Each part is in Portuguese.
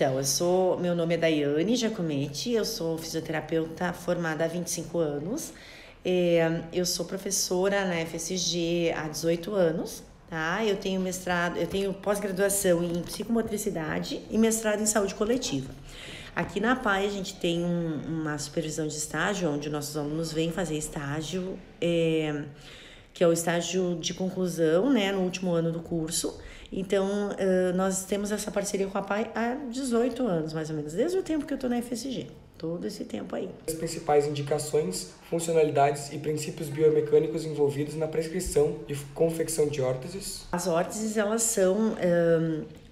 Então, meu nome é Daiane Giacometti, eu sou fisioterapeuta formada há 25 anos. Eu sou professora na FSG há 18 anos, tá? Eu tenho pós-graduação em psicomotricidade e mestrado em saúde coletiva. Aqui na PAI a gente tem uma supervisão de estágio, onde nossos alunos vêm fazer estágio, que é o estágio de conclusão, né, no último ano do curso. Então, nós temos essa parceria com a PAI há 18 anos, mais ou menos, desde o tempo que eu estou na FSG, todo esse tempo aí. As principais indicações, funcionalidades e princípios biomecânicos envolvidos na prescrição e confecção de órteses. As órteses, elas são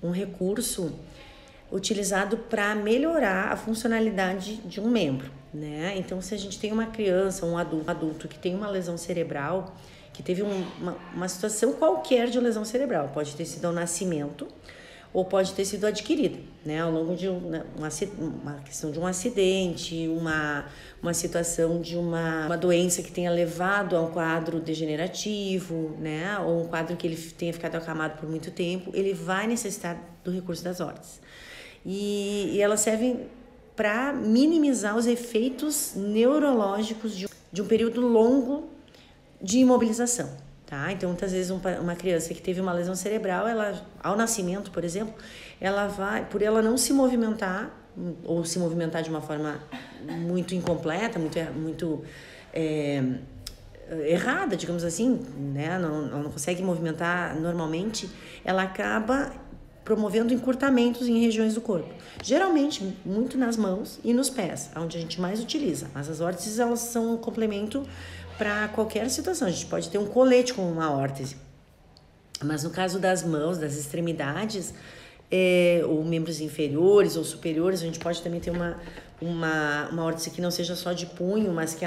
um recurso utilizado para melhorar a funcionalidade de um membro, né? Então, se a gente tem uma criança, um adulto que tem uma lesão cerebral, que teve uma situação qualquer de lesão cerebral, pode ter sido ao nascimento ou pode ter sido adquirida, né, ao longo de uma questão de um acidente, uma situação de uma doença que tenha levado a um quadro degenerativo, né, ou um quadro que ele tenha ficado acamado por muito tempo, ele vai necessitar do recurso das órteses. E elas servem para minimizar os efeitos neurológicos de um período longo de imobilização, tá? Então, muitas vezes uma criança que teve uma lesão cerebral, ela, ao nascimento, por exemplo, ela vai, por ela não se movimentar, ou se movimentar de uma forma muito incompleta, muito errada, digamos assim, né? Ela não consegue movimentar normalmente, ela acaba promovendo encurtamentos em regiões do corpo. Geralmente, muito nas mãos e nos pés, onde a gente mais utiliza. Mas as órteses, elas são um complemento para qualquer situação. A gente pode ter um colete com uma órtese, mas no caso das mãos, das extremidades, ou membros inferiores ou superiores, a gente pode também ter uma órtese que não seja só de punho, mas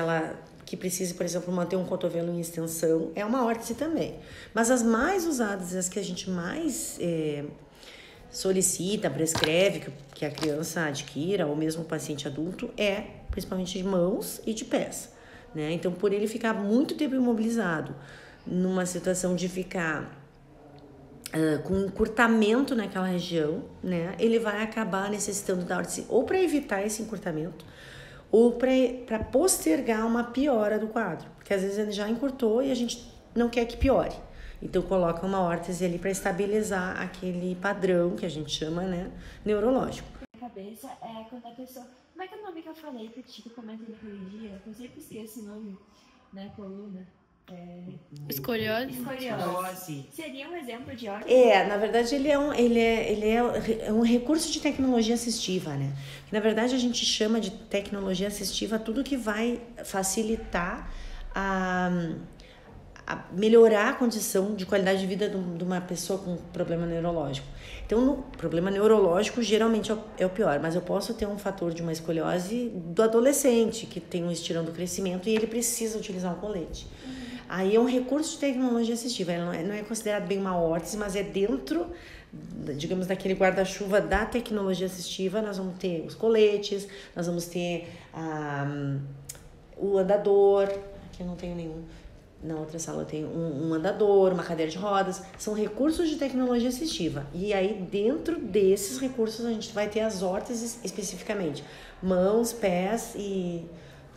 que precise, por exemplo, manter um cotovelo em extensão, é uma órtese também. Mas as mais usadas, as que a gente mais solicita, prescreve que a criança adquira, ou mesmo o paciente adulto, principalmente de mãos e de pés, né? Então, por ele ficar muito tempo imobilizado, numa situação de ficar com encurtamento naquela região, né, ele vai acabar necessitando da órtese ou para evitar esse encurtamento ou para postergar uma piora do quadro, porque às vezes ele já encurtou e a gente não quer que piore. Então, coloca uma órtese ali para estabilizar aquele padrão que a gente chama, né, neurológico. A cabeça é quando a pessoa... Como é que é o nome que eu falei que o Tico comenta de corrigir? Eu sempre esqueço o nome, né, coluna. Escoliose. Seria um exemplo de órtese? Na verdade, ele é um recurso de tecnologia assistiva, né? Na verdade, a gente chama de tecnologia assistiva tudo que vai facilitar a melhorar a condição de qualidade de vida de uma pessoa com problema neurológico. Então, no problema neurológico, geralmente é o pior, mas eu posso ter um fator de uma escoliose do adolescente, que tem um estirão do crescimento e ele precisa utilizar um colete. Aí é um recurso de tecnologia assistiva, ele não é considerado bem uma órtese, mas é dentro, digamos, daquele guarda-chuva da tecnologia assistiva. Nós vamos ter os coletes, nós vamos ter o andador, aqui eu não tenho nenhum. Na outra sala tem um andador, uma cadeira de rodas, são recursos de tecnologia assistiva. E aí, dentro desses recursos, a gente vai ter as órteses especificamente. Mãos, pés e,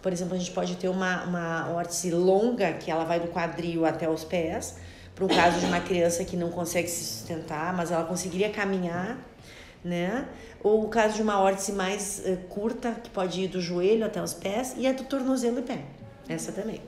por exemplo, a gente pode ter uma órtese longa, que ela vai do quadril até os pés, para um caso de uma criança que não consegue se sustentar, mas ela conseguiria caminhar, né? Ou o caso de uma órtese mais curta, que pode ir do joelho até os pés, e a do tornozelo e pé. Essa também.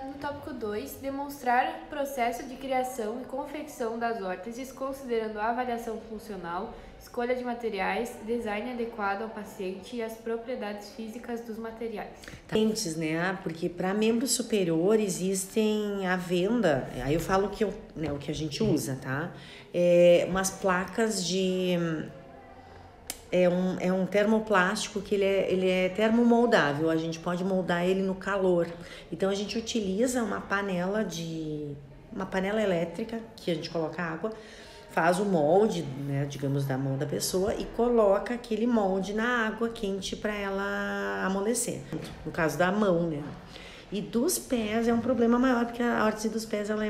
No tópico 2, demonstrar o processo de criação e confecção das órteses, considerando a avaliação funcional, escolha de materiais, design adequado ao paciente e as propriedades físicas dos materiais. Antes, né? Porque para membros superiores existem à venda, aí eu falo o que a gente usa, tá? Umas placas de... É um termoplástico que ele é termomoldável, a gente pode moldar ele no calor. Então a gente utiliza uma panela elétrica que a gente coloca água, faz o molde, né, digamos, da mão da pessoa e coloca aquele molde na água quente para ela amolecer. No caso da mão, né? E dos pés é um problema maior, porque a órtese dos pés ela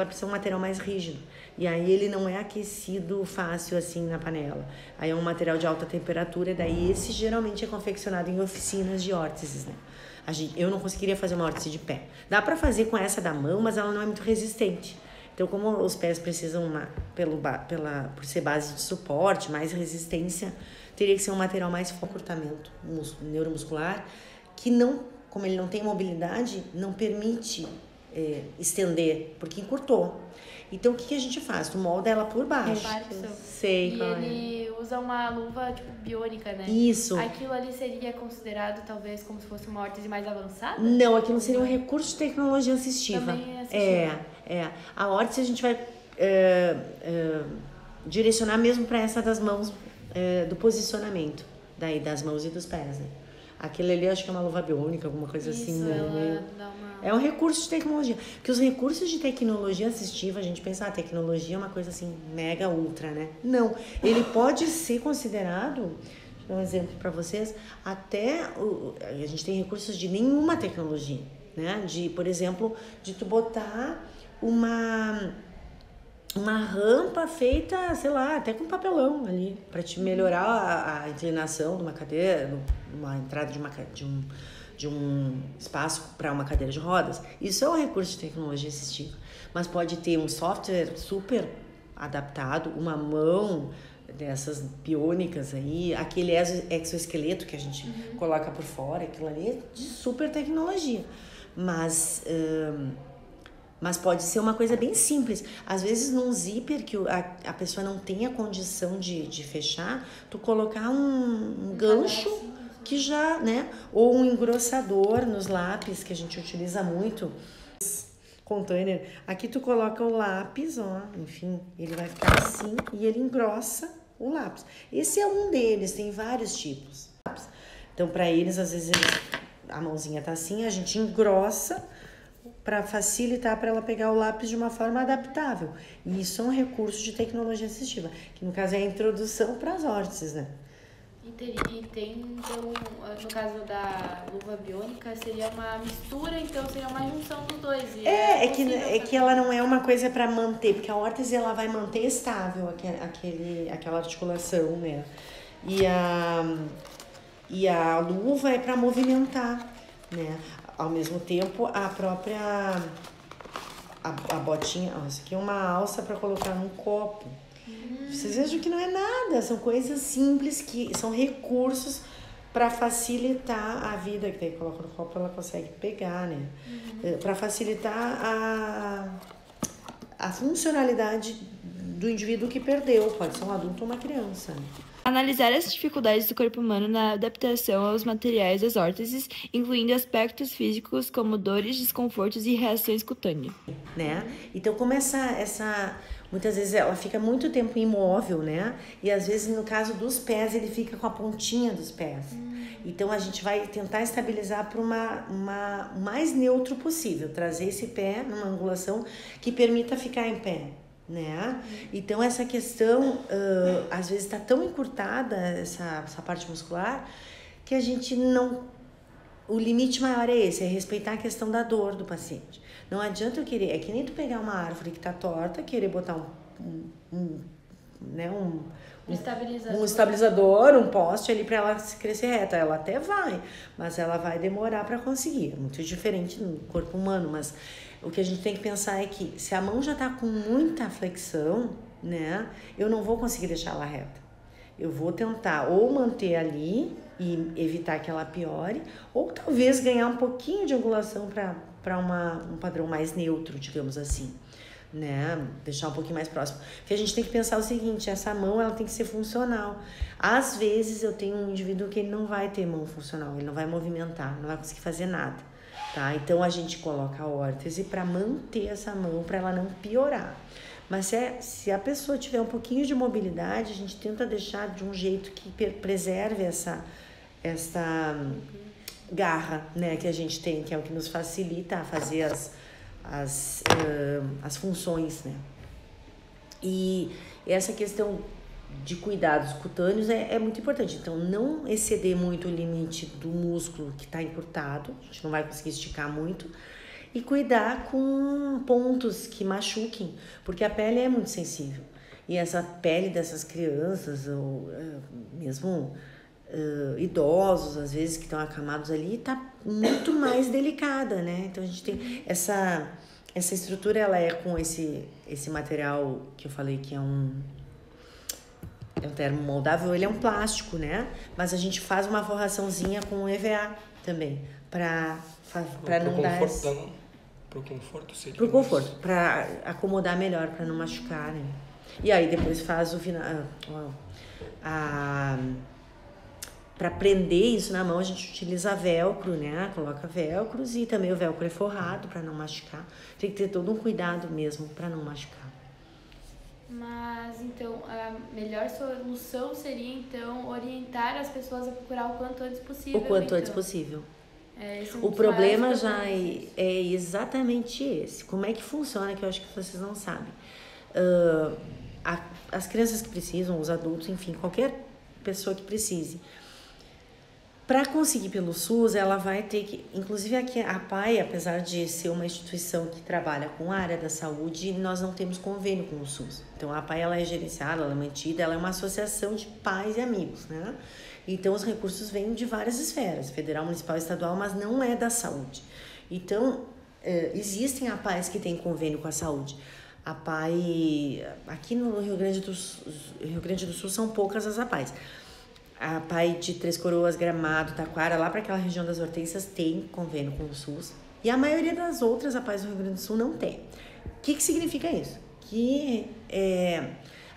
precisa de um material mais rígido. E aí ele não é aquecido fácil assim na panela. Aí é um material de alta temperatura, e daí esse geralmente é confeccionado em oficinas de órteses, né? Eu não conseguiria fazer uma órtese de pé. Dá para fazer com essa da mão, mas ela não é muito resistente. Então, como os pés precisam, por ser base de suporte, mais resistência, teria que ser um material mais com encurtamento neuromuscular, que não, como ele não tem mobilidade, não permite estender, porque encurtou. Então, o que a gente faz? Tu molda ela por baixo. Sei, e ele usa uma luva, tipo, biônica, né? Isso. Aquilo ali seria considerado, talvez, como se fosse uma órtese mais avançada? Não, aquilo seria um recurso de tecnologia assistiva. Também é assistiva. A órtese a gente vai direcionar mesmo para essa das mãos, do posicionamento daí das mãos e dos pés, né? Aquele ali acho que é uma luva biônica, alguma coisa assim, né? É um recurso de tecnologia. Porque os recursos de tecnologia assistiva, a gente pensa, tecnologia é uma coisa assim, mega ultra, né? Não, ele pode ser considerado, vou dar um exemplo para vocês, a gente tem recursos de nenhuma tecnologia, né? Por exemplo, de tu botar uma rampa feita, sei lá, até com papelão ali, para te melhorar a inclinação de uma cadeira, uma entrada de um espaço para uma cadeira de rodas. Isso é um recurso de tecnologia assistiva. Mas pode ter um software super adaptado, uma mão dessas biônicas aí, aquele exoesqueleto que a gente coloca por fora, aquilo ali é de super tecnologia. Mas pode ser uma coisa bem simples. Às vezes, num zíper que a pessoa não tem a condição de fechar, tu colocar um gancho que já, né? Ou um engrossador nos lápis, que a gente utiliza muito. Container. Aqui tu coloca o lápis, ó, enfim, ele vai ficar assim e ele engrossa o lápis. Esse é um deles, tem vários tipos. Então, para eles, às vezes, a mãozinha tá assim, a gente engrossa para facilitar para ela pegar o lápis de uma forma adaptável. E isso é um recurso de tecnologia assistiva, que no caso é a introdução para as órteses, né? E tem, então, no caso da luva biônica, seria uma mistura, então seria uma junção dos dois. É que ela não é uma coisa para manter, porque a órtese ela vai manter estável aquela articulação, né? E a luva é para movimentar, né? Ao mesmo tempo, a própria a botinha, isso aqui é uma alça para colocar num copo. Vocês vejam que não é nada, são coisas simples que são recursos para facilitar a vida, que daí coloca no copo ela consegue pegar, né? Para facilitar a funcionalidade do indivíduo que perdeu, pode ser um adulto ou uma criança, né? Analisar as dificuldades do corpo humano na adaptação aos materiais das órteses, incluindo aspectos físicos como dores, desconfortos e reações cutâneas. Né? Então, como muitas vezes ela fica muito tempo imóvel, né? E às vezes no caso dos pés ele fica com a pontinha dos pés. Então a gente vai tentar estabilizar para o mais neutro possível, trazer esse pé numa angulação que permita ficar em pé, né? Então essa questão às vezes está tão encurtada essa parte muscular que a gente não... O limite maior é esse, é respeitar a questão da dor do paciente. Não adianta eu querer, é que nem tu pegar uma árvore que tá torta, querer botar um estabilizador, um poste ali para ela crescer reta. Ela até vai, mas ela vai demorar para conseguir. É muito diferente no corpo humano, mas o que a gente tem que pensar é que se a mão já tá com muita flexão, né, eu não vou conseguir deixar ela reta. Eu vou tentar ou manter ali e evitar que ela piore, ou talvez ganhar um pouquinho de angulação para um padrão mais neutro, digamos assim, né? Deixar um pouquinho mais próximo. Porque a gente tem que pensar o seguinte, essa mão ela tem que ser funcional. Às vezes eu tenho um indivíduo que ele não vai ter mão funcional, ele não vai movimentar, não vai conseguir fazer nada, tá? Então a gente coloca a órtese para manter essa mão, para ela não piorar. Mas se a pessoa tiver um pouquinho de mobilidade, a gente tenta deixar de um jeito que preserve essa garra, né, que a gente tem, que é o que nos facilita a fazer as funções, né? E essa questão de cuidados cutâneos é muito importante. Então, não exceder muito o limite do músculo que está encurtado, a gente não vai conseguir esticar muito, e cuidar com pontos que machuquem, porque a pele é muito sensível. E essa pele dessas crianças, ou mesmo idosos, às vezes, que estão acamados ali, tá muito mais delicada, né? Então a gente tem essa estrutura, ela é com esse material que eu falei que é um termo moldável, ele é um plástico, né? Mas a gente faz uma forraçãozinha com EVA também, para não dar... Pro conforto, seria. Pro conforto, para acomodar melhor, para não machucar, né? E aí depois faz o final... Para prender isso na mão, a gente utiliza velcro, né? Coloca velcros e também o velcro é forrado para não machucar. Tem que ter todo um cuidado mesmo para não machucar. Mas, então, a melhor solução seria, então, orientar as pessoas a procurar o quanto antes possível. O quanto então. antes possível. O problema já é exatamente esse. Como é que funciona, que eu acho que vocês não sabem. As crianças que precisam, os adultos, enfim, qualquer pessoa que precise. Para conseguir pelo SUS, ela vai ter que... Inclusive aqui a PAI, apesar de ser uma instituição que trabalha com a área da saúde, nós não temos convênio com o SUS. Então a PAI ela é gerenciada, ela é mantida, ela é uma associação de pais e amigos, né? Então os recursos vêm de várias esferas, federal, municipal, estadual, mas não é da saúde. Então existem APAIs que têm convênio com a saúde. A PAI, aqui no Rio Grande do Sul são poucas as APAIs. A PAI de Três Coroas, Gramado, Taquara, lá para aquela região das Hortênsias, tem convênio com o SUS. E a maioria das outras APAIs do Rio Grande do Sul não tem. O que significa isso? Que,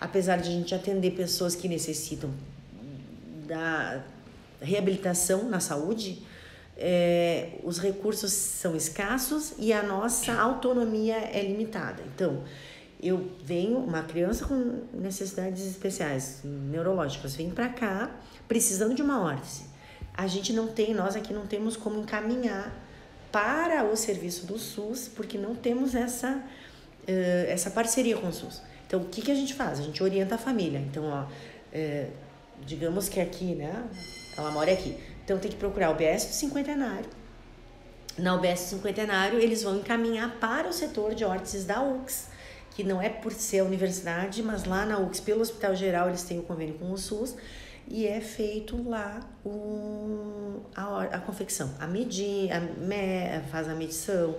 apesar de a gente atender pessoas que necessitam da reabilitação na saúde, os recursos são escassos e a nossa autonomia é limitada. Então, eu venho, uma criança com necessidades especiais, neurológicas, vem para cá precisando de uma órtese. A gente não tem, nós aqui não temos como encaminhar para o serviço do SUS, porque não temos essa parceria com o SUS. Então, o que a gente faz? A gente orienta a família. Então, digamos que aqui, né? Ela mora aqui. Então, tem que procurar o UBS do Cinquentenário. Na UBS do Cinquentenário, eles vão encaminhar para o setor de órteses da UX, que não é por ser a universidade, mas lá na UX, pelo Hospital Geral, eles têm o convênio com o SUS, e é feito lá a confecção, faz a medição,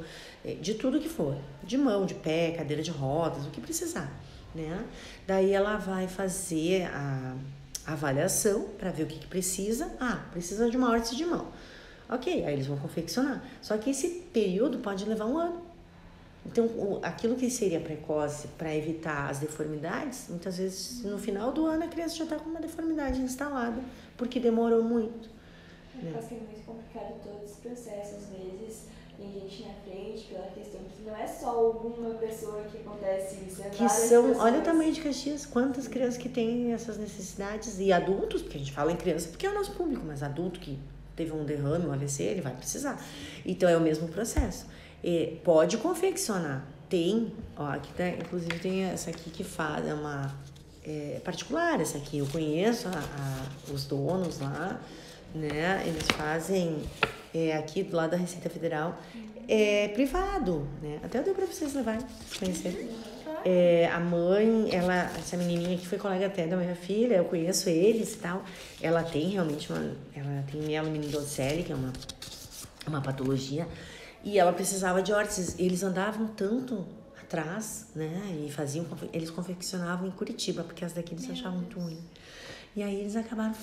de tudo que for, de mão, de pé, cadeira de rodas, o que precisar, né? Daí ela vai fazer a avaliação para ver o que precisa. Precisa de uma órtese de mão. Ok, aí eles vão confeccionar. Só que esse período pode levar 1 ano. Então, aquilo que seria precoce para evitar as deformidades, muitas vezes no final do ano a criança já está com uma deformidade instalada, porque demorou muito. Acho que é muito complicado todos os processos, às vezes tem gente na frente pela questão que não é só alguma pessoa que acontece isso, Olha o tamanho de Caxias, quantas crianças que têm essas necessidades, e adultos, porque a gente fala em criança porque é o nosso público, mas adulto que teve um derrame, um AVC, ele vai precisar. Então é o mesmo processo. Pode confeccionar. Tem, aqui tá, inclusive tem essa aqui que faz, particular essa aqui, eu conheço os donos lá, né? Eles fazem aqui do lado da Receita Federal, privado, né? Até eu dei pra vocês levarem, conhecer. A mãe, essa menininha que foi colega até da minha filha, eu conheço eles e tal, ela tem realmente ela tem mielomeningocele, que é uma patologia, e ela precisava de órteses. Eles andavam tanto atrás, né? E eles confeccionavam em Curitiba, porque as daqui eles achavam muito ruim. E aí eles acabaram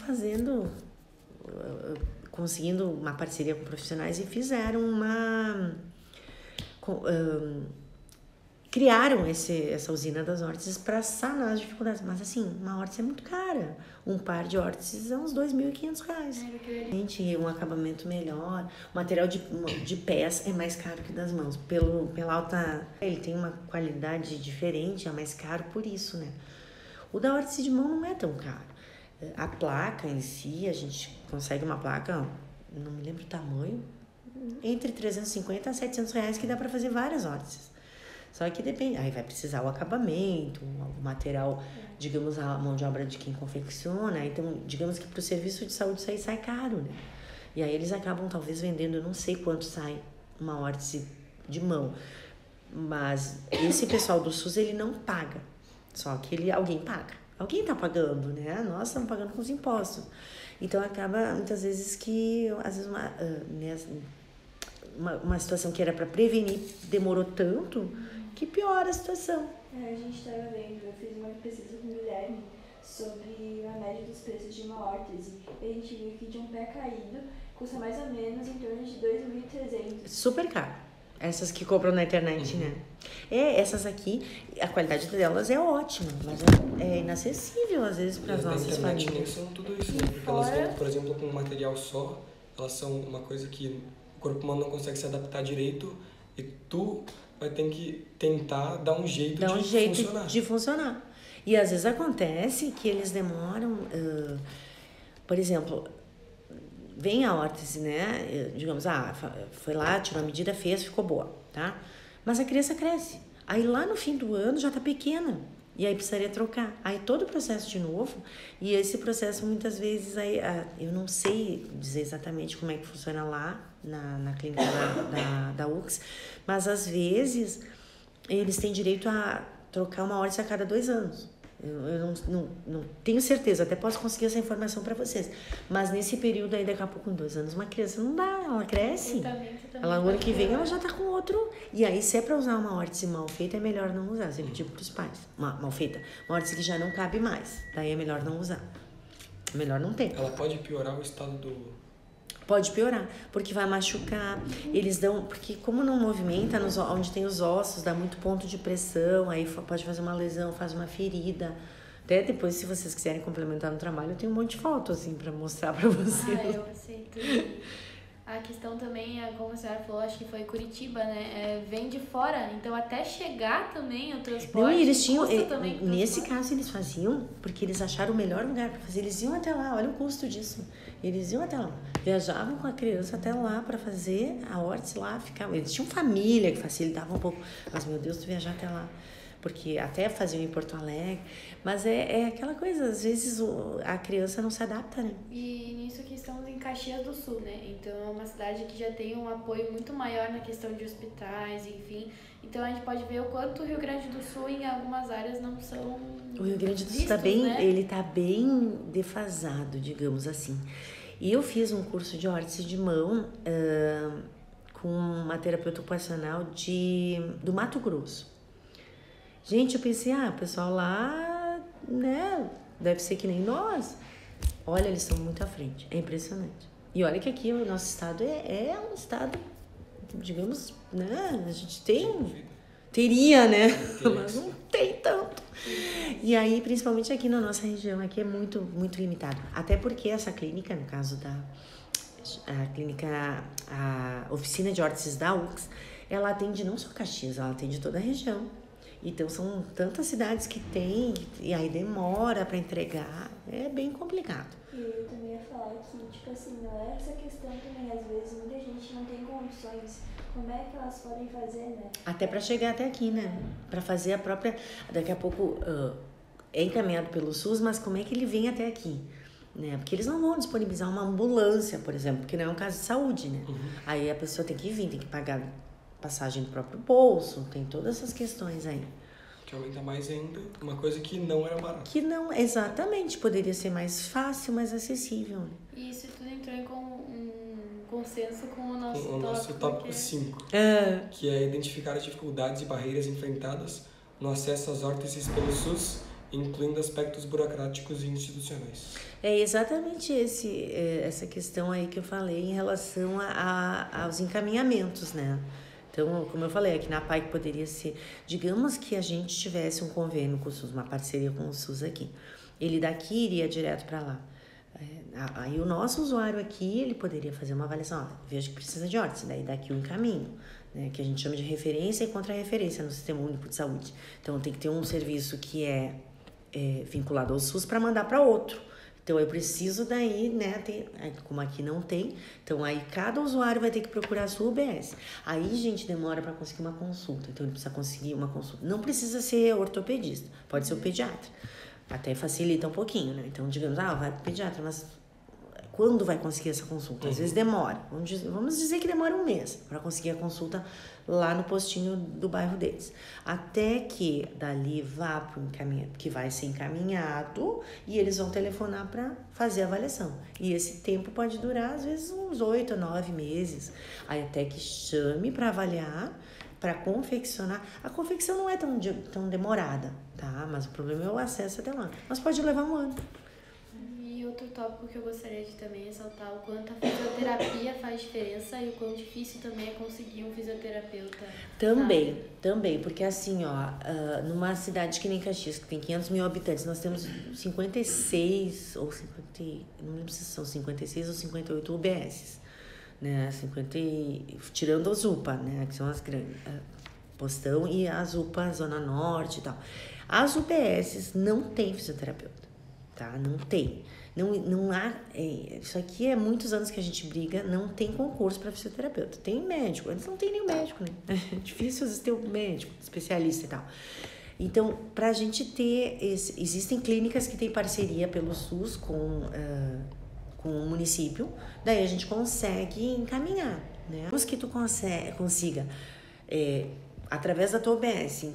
conseguindo uma parceria com profissionais e fizeram criaram essa usina das órteses para sanar as dificuldades. Mas assim, uma órtese é muito cara. Um par de órteses é uns R$2.500. Gente, um acabamento melhor. O material de pés é mais caro que das mãos. Pela alta... Ele tem uma qualidade diferente, é mais caro por isso, né? O da órtese de mão não é tão caro. A placa em si, a gente consegue uma placa, não me lembro o tamanho, entre R$350 a R$700, que dá para fazer várias órteses. Só que depende, aí vai precisar o acabamento, o material, digamos, a mão de obra de quem confecciona. Então, digamos que para o serviço de saúde isso aí sai caro, né? E aí eles acabam talvez vendendo, eu não sei quanto sai uma órtese de mão. Mas esse pessoal do SUS, ele não paga. Só que alguém paga. Alguém tá pagando, né? Nós estamos pagando com os impostos. Então, acaba muitas vezes que, às vezes, uma situação que era para prevenir demorou tanto que piora a situação. A gente estava vendo, eu fiz uma pesquisa com o Guilherme sobre a média dos preços de uma órtese. E a gente viu que de um pé caído custa mais ou menos em torno de 2.300. Super caro. Essas que compram na internet, né? Essas aqui, a qualidade delas é ótima, mas é inacessível às vezes para as nossas famílias. Nem são tudo isso, né? Porque elas vêm, por exemplo, com um material só, elas são uma coisa que o corpo humano não consegue se adaptar direito e tu vai ter que tentar dar um jeito de funcionar. E às vezes acontece que eles demoram, por exemplo, vem a órtese, né? Digamos, foi lá, tirou a medida, fez, ficou boa, tá? Mas a criança cresce. Aí lá no fim do ano já tá pequena. E aí precisaria trocar. Aí todo o processo de novo. E esse processo muitas vezes, eu não sei dizer exatamente como é que funciona lá na clínica da UX, mas às vezes eles têm direito a trocar uma órtese a cada 2 anos. Eu não tenho certeza, até posso conseguir essa informação para vocês. Mas nesse período aí, daqui a pouco, com 2 anos, uma criança não dá, ela cresce. Ela, no ano que vem, ela já tá com outro. E aí, se é para usar uma órtese mal feita, é melhor não usar. Sempre digo pros pais. Mal feita. Uma órtese que já não cabe mais. Daí é melhor não usar. É melhor não ter. Ela pode piorar o estado do... Pode piorar, porque vai machucar. Eles dão... Porque como não movimenta, onde tem os ossos, dá muito ponto de pressão, aí pode fazer uma lesão, faz uma ferida. Até depois, se vocês quiserem complementar no trabalho, eu tenho um monte de foto, assim, pra mostrar pra vocês. Eu aceito. A questão também, como a senhora falou, acho que foi Curitiba, né? Vem de fora, então até chegar também o transporte. Não, e eles tinham, também nesse caso eles faziam, porque eles acharam o melhor lugar para fazer. Eles iam até lá, olha o custo disso. Eles iam até lá, viajavam com a criança até lá para fazer a órtese lá, ficavam. Eles tinham família que facilitava um pouco, mas meu Deus, tu viajar até lá. Porque até faziam em Porto Alegre, mas é aquela coisa, às vezes a criança não se adapta, né? E nisso que estamos em Caxias do Sul, né? Então é uma cidade que já tem um apoio muito maior na questão de hospitais, enfim. Então a gente pode ver o quanto o Rio Grande do Sul em algumas áreas não são O Rio Grande do Sul vistos, né? ele tá bem defasado, digamos assim. E eu fiz um curso de órtese de mão com uma terapeuta ocupacional do Mato Grosso. Gente, eu pensei, o pessoal lá, né, deve ser que nem nós. Olha, eles estão muito à frente, é impressionante. E olha que aqui o nosso estado é um estado, digamos, né, a gente teria, né, mas não tem tanto. E aí, principalmente aqui na nossa região, aqui é muito, muito limitado. Até porque essa clínica, no caso a oficina de órteses da UX, ela atende não só Caxias, ela atende toda a região. Então, são tantas cidades que tem, e aí demora para entregar, é bem complicado. E eu também ia falar que, tipo assim, não é essa questão também, às vezes muita gente não tem condições, como é que elas podem fazer, né? Até para chegar até aqui, né? Para fazer a própria, daqui a pouco é encaminhado pelo SUS, mas como é que ele vem até aqui? Né? Porque eles não vão disponibilizar uma ambulância, por exemplo, porque não é um caso de saúde, né? Aí a pessoa tem que vir, tem que pagar passagem do próprio bolso, tem todas essas questões aí. Que aumenta mais ainda, uma coisa que não era barata. Que não, exatamente, poderia ser mais fácil, mais acessível. Né? E isso tudo entrou em um consenso com o nosso tópico 5, que é identificar as dificuldades e barreiras enfrentadas no acesso às órteses pelo SUS, incluindo aspectos burocráticos e institucionais. É exatamente essa questão aí que eu falei em relação aos encaminhamentos, né? Então, como eu falei, aqui na PAI poderia ser, digamos que a gente tivesse um convênio com o SUS, uma parceria com o SUS aqui. Ele daqui iria direto para lá. Aí o nosso usuário aqui, ele poderia fazer uma avaliação, veja que precisa de órtese, daí daqui um caminho, né, que a gente chama de referência e contra-referência no Sistema Único de Saúde. Então, tem que ter um serviço que é vinculado ao SUS para mandar para outro. Então, eu preciso daí, né, como aqui não tem, então aí cada usuário vai ter que procurar a sua UBS. Aí, gente, demora para conseguir uma consulta, então ele precisa conseguir uma consulta. Não precisa ser ortopedista, pode ser o pediatra. Até facilita um pouquinho, né? Então, digamos, vai pro pediatra, mas quando vai conseguir essa consulta. Às vezes demora, vamos dizer que demora um mês para conseguir a consulta lá no postinho do bairro deles. Até que dali vá para o encaminhamento, que vai ser encaminhado e eles vão telefonar para fazer a avaliação. E esse tempo pode durar, às vezes, uns 8 a 9 meses. Aí até que chame para avaliar, para confeccionar. A confecção não é tão demorada, tá? Mas o problema é o acesso até lá. Mas pode levar um ano. E outro tópico que eu gostaria de também ressaltar, o quanto a fisioterapia faz diferença e o quão difícil também é conseguir um fisioterapeuta. Também, porque assim, numa cidade que nem Caxias, que tem 500 mil habitantes, nós temos 56 ou 50, não lembro se são 56 ou 58 UBSs, né? 50, tirando as UPA, né? Que são as grandes, Postão e as UPA, Zona Norte e tal. As UBSs não tem fisioterapeuta, tá? Não tem. Não há, isso aqui é muitos anos que a gente briga, não tem concurso para fisioterapeuta. Tem médico, eles não tem nenhum médico, né? É difícil às vezes ter um médico, especialista e tal. Então, para a gente ter, existem clínicas que têm parceria pelo SUS com o município, daí a gente consegue encaminhar, né? Os que tu consiga, através da tua UBS,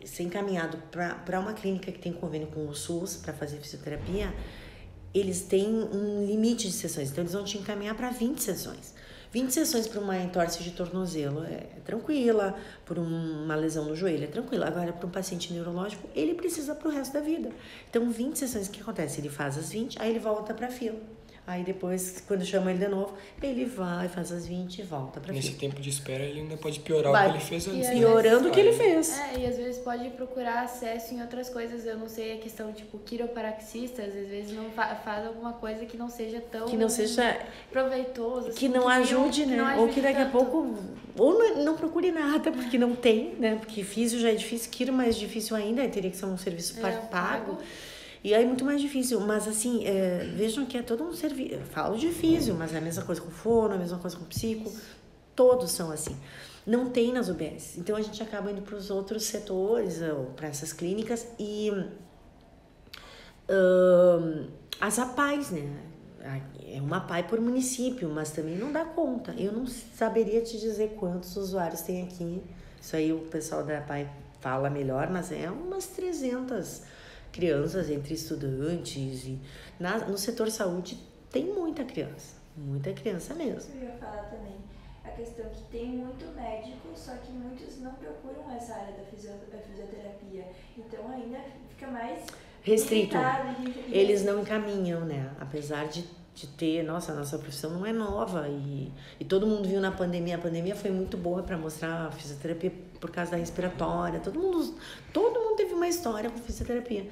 ser encaminhado para uma clínica que tem convênio com o SUS para fazer fisioterapia, eles têm um limite de sessões, então eles vão te encaminhar para 20 sessões. 20 sessões para uma entorse de tornozelo é tranquila, por uma lesão no joelho é tranquila. Agora, para um paciente neurológico, ele precisa para o resto da vida. Então, 20 sessões, o que acontece? Ele faz as 20, aí ele volta para a fila. Aí depois, quando chama ele de novo, ele vai, faz as 20 e volta pra Nesse fila. tempo de espera, ele ainda pode piorar o que ele fez antes. Piorando o que ele fez. E às vezes pode procurar acesso em outras coisas. Eu não sei, a questão, tipo, quiropraxista, às vezes não faz alguma coisa que não seja tão... Que não seja... proveitoso. Que não ajude, né? Não ou que daqui tanto. a pouco... Ou não procure nada, porque não tem, né? Porque físio já é difícil, quiro mais difícil ainda, teria que ser um serviço pago. E aí é muito mais difícil, mas assim, vejam que é todo um serviço, falo de físio, mas é a mesma coisa com fono, a mesma coisa com psico, todos são assim. Não tem nas UBS, então a gente acaba indo para os outros setores, ou para essas clínicas, e as APAES, né? É uma APAE por município, mas também não dá conta. Eu não saberia te dizer quantos usuários tem aqui, isso aí o pessoal da APAE fala melhor, mas é umas 300 crianças entre estudantes e no setor saúde tem muita criança mesmo. Eu ia falar também a questão que tem muito médico, só que muitos não procuram essa área da fisioterapia, então ainda fica mais restrito. Eles não não encaminham, né? Apesar de ter, nossa profissão não é nova e todo mundo viu na pandemia. A pandemia foi muito boa para mostrar a fisioterapia por causa da respiratória. Todo mundo teve uma história com fisioterapia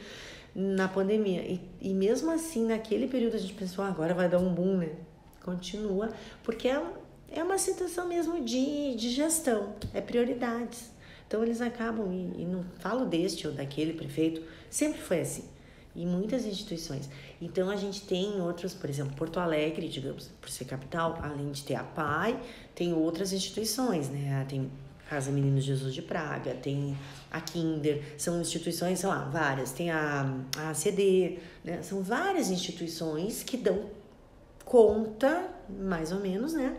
na pandemia. E mesmo assim, naquele período a gente pensou, agora vai dar um boom, né? Continua, porque é uma situação mesmo de gestão, é prioridades. Então eles acabam, e não falo deste ou daquele prefeito, sempre foi assim. Em muitas instituições. Então, a gente tem outros, por exemplo, Porto Alegre, digamos, por ser capital, além de ter a PAI, tem outras instituições, né? Tem Casa Menino Jesus de Praga, tem a Kinder, são instituições, sei lá, várias. Tem a ACD, né? São várias instituições que dão conta, mais ou menos, né?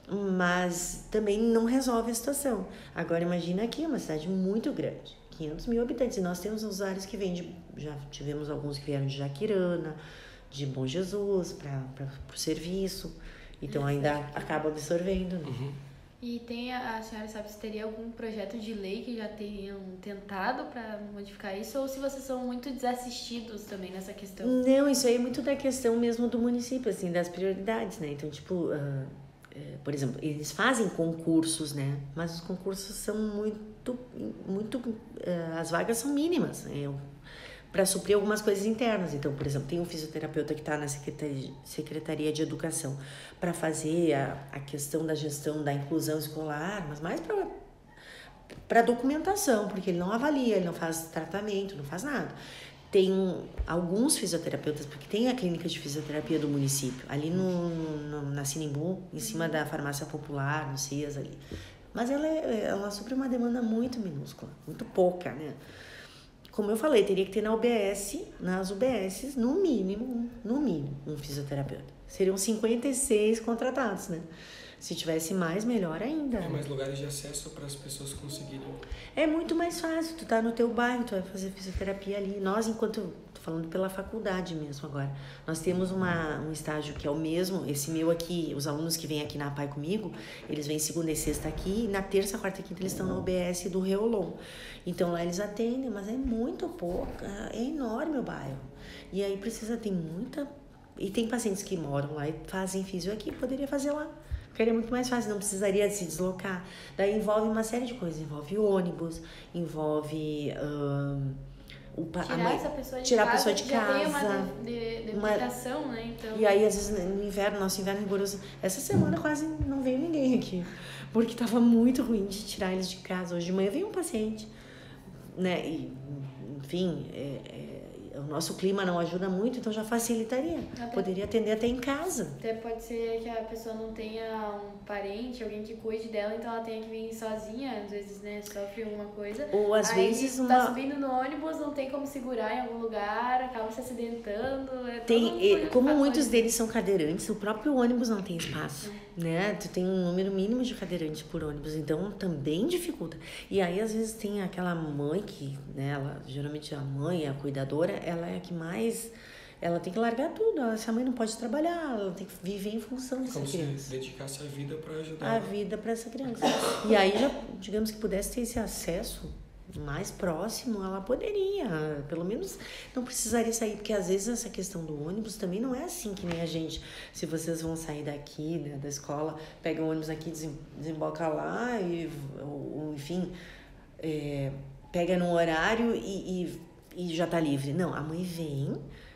Mas também não resolve a situação. Agora, imagina aqui, uma cidade muito grande. 500 mil habitantes, e nós temos usuários que vêm já tivemos alguns que vieram de Jaquirana, de Bom Jesus, para o serviço, então ainda acaba absorvendo, né? Uhum. E a senhora sabe se teria algum projeto de lei que já tenham tentado para modificar isso, ou se vocês são muito desassistidos também nessa questão? Não, isso aí é muito da questão mesmo do município, assim, das prioridades, né? Então, tipo, por exemplo, eles fazem concursos, né? Mas os concursos são as vagas são mínimas, né? Para suprir algumas coisas internas. Então, por exemplo, tem um fisioterapeuta que está na Secretaria de Educação para fazer a questão da gestão da inclusão escolar, mas mais para documentação, porque ele não avalia, ele não faz tratamento, não faz nada. Tem alguns fisioterapeutas, porque tem a clínica de fisioterapia do município, ali na Sinimbu, em cima da farmácia popular, no CIAS ali. Mas ela supre uma demanda muito minúscula, muito pouca, né? Como eu falei, teria que ter nas UBSs, no mínimo, um fisioterapeuta. Seriam 56 contratados, né? Se tivesse mais, melhor ainda. Mais lugares de acesso para as pessoas conseguirem. É muito mais fácil, tu tá no teu bairro, tu vai fazer fisioterapia ali. Nós, tô falando pela faculdade mesmo agora, nós temos um estágio que é o mesmo, esse meu aqui, os alunos que vêm aqui na APAE comigo, eles vêm segunda e sexta aqui, e na terça, quarta e quinta eles estão na UBS do Reolon. Então lá eles atendem, mas é muito pouco, é enorme o bairro. E aí ter muita... E tem pacientes que moram lá e fazem fisio aqui, poderia fazer lá. Ficaria muito mais fácil, não precisaria se deslocar. Daí envolve uma série de coisas, envolve ônibus, envolve tirar a pessoa de casa. Já tem uma delimitação, né? Então... E aí, às vezes, no inverno, nosso inverno é rigoroso. Essa semana quase não veio ninguém aqui, porque estava muito ruim de tirar eles de casa. Hoje de manhã veio um paciente, né? E, enfim, o nosso clima não ajuda muito, então já facilitaria. Poderia atender até em casa. Até pode ser que a pessoa não tenha um parente, alguém que cuide dela, então ela tenha que vir sozinha, às vezes, né, sofre alguma coisa. Ou às vezes tá subindo no ônibus, não tem como segurar em algum lugar, acaba se acidentando. Como muitos deles são cadeirantes, o próprio ônibus não tem espaço, né? Tu tem um número mínimo de cadeirantes por ônibus, então também dificulta. E aí, às vezes, tem aquela mãe que, né, geralmente a mãe, a cuidadora, ela é a que mais... Ela tem que largar tudo. Essa mãe não pode trabalhar, ela tem que viver em função dessa criança. Como se dedicasse a vida para ajudar. A vida para essa criança. E aí, já, digamos que pudesse ter esse acesso mais próximo, ela poderia. Pelo menos não precisaria sair, porque às vezes essa questão do ônibus também não é assim que nem a gente. Se vocês vão sair daqui, né, da escola, pega o ônibus aqui, desemboca lá, ou enfim, pega num horário e já tá livre. Não, a mãe vem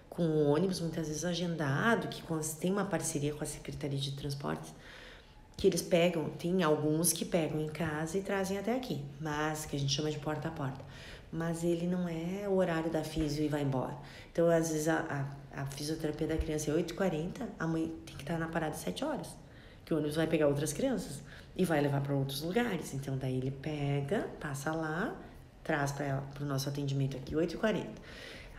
com o ônibus muitas vezes agendado, que tem uma parceria com a Secretaria de Transportes, que eles pegam, tem alguns que pegam em casa e trazem até aqui, mas que a gente chama de porta a porta. Mas ele não é o horário da fisio e vai embora. Então, às vezes, a fisioterapia da criança é 8h40, a mãe tem que estar na parada 7 horas, que o ônibus vai pegar outras crianças e vai levar para outros lugares. Então, daí ele pega, passa lá, traz para ela, para o nosso atendimento aqui, 8h40.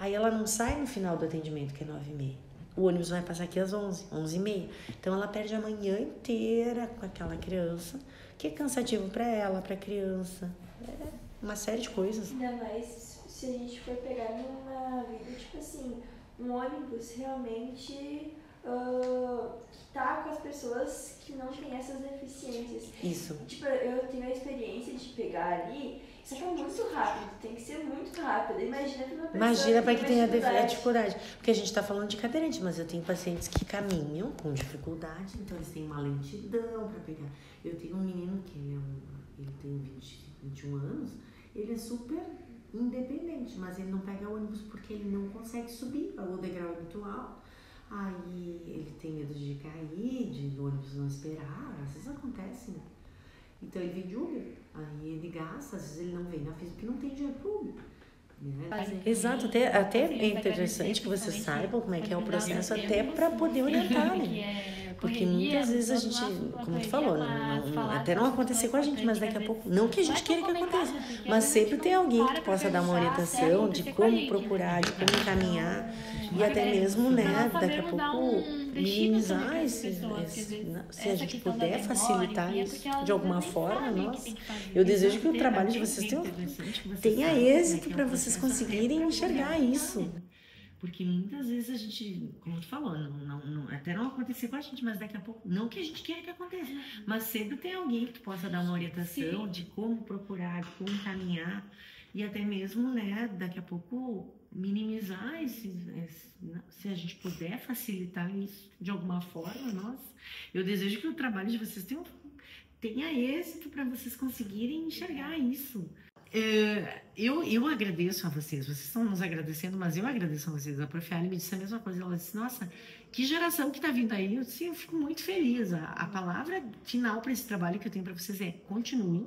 Aí ela não sai no final do atendimento, que é 9h30. O ônibus vai passar aqui às 11h30. Então ela perde a manhã inteira com aquela criança, que é cansativo para ela, para a criança. É uma série de coisas. Ainda mais se a gente for pegar numa vida, tipo assim, um ônibus realmente que tá com as pessoas que não têm essas deficiências. Isso. Tipo, eu tenho a experiência de pegar ali. Só que é muito rápido, tem que ser muito rápido. Imagina para uma pessoa. Imagina para quem tem a dificuldade. Porque a gente está falando de cadeirante, mas eu tenho pacientes que caminham com dificuldade, então eles têm uma lentidão para pegar. Eu tenho um menino que ele tem 21 anos, ele é super independente, mas ele não pega ônibus porque ele não consegue subir o degrau muito alto. Aí ele tem medo de cair, de ônibus não esperar, às vezes acontece, né? Então ele vem de Uber, aí ele gasta, às vezes ele não vem na física porque não tem dinheiro para Uber. Né? Exato, até é interessante que vocês saibam como é que é o processo, até para poder orientar, né? Porque muitas vezes a gente, como tu falou, até não acontecer com a gente, mas daqui a pouco, não que a gente queira que aconteça, mas sempre tem alguém que possa dar uma orientação de como procurar, de como encaminhar, e até mesmo, né, daqui a pouco minimizar se a gente puder facilitar isso de alguma forma, nossa. Eu desejo que o trabalho de vocês tenha êxito para vocês conseguirem enxergar isso. Porque muitas vezes a gente, como tu falou, até não acontecer com a gente, mas daqui a pouco, não que a gente queira que aconteça, mas sempre tem alguém que possa dar uma orientação de como procurar, de como encaminhar, e até mesmo, né, daqui a pouco minimizar se a gente puder facilitar isso de alguma forma, nossa. Eu desejo que o trabalho de vocês tenha êxito para vocês conseguirem enxergar isso. Eu agradeço a vocês estão nos agradecendo, mas eu agradeço a vocês. A Prof. Ali me disse a mesma coisa, ela disse, nossa, que geração que está vindo aí. Eu disse, eu fico muito feliz. A palavra final para esse trabalho que eu tenho para vocês é continuem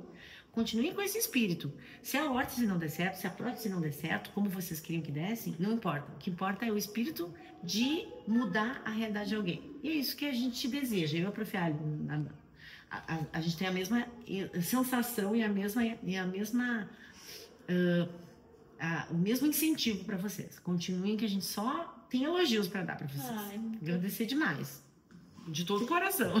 com esse espírito. Se a órtese não der certo, se a prótese não der certo, como vocês queriam que desse, não importa. O que importa é o espírito de mudar a realidade de alguém. E é isso que a gente deseja. Eu e a Prof. Ali, a gente tem a mesma sensação e o mesmo incentivo para vocês. Continuem, que a gente só tem elogios para dar para vocês. Agradecer demais. De todo o coração.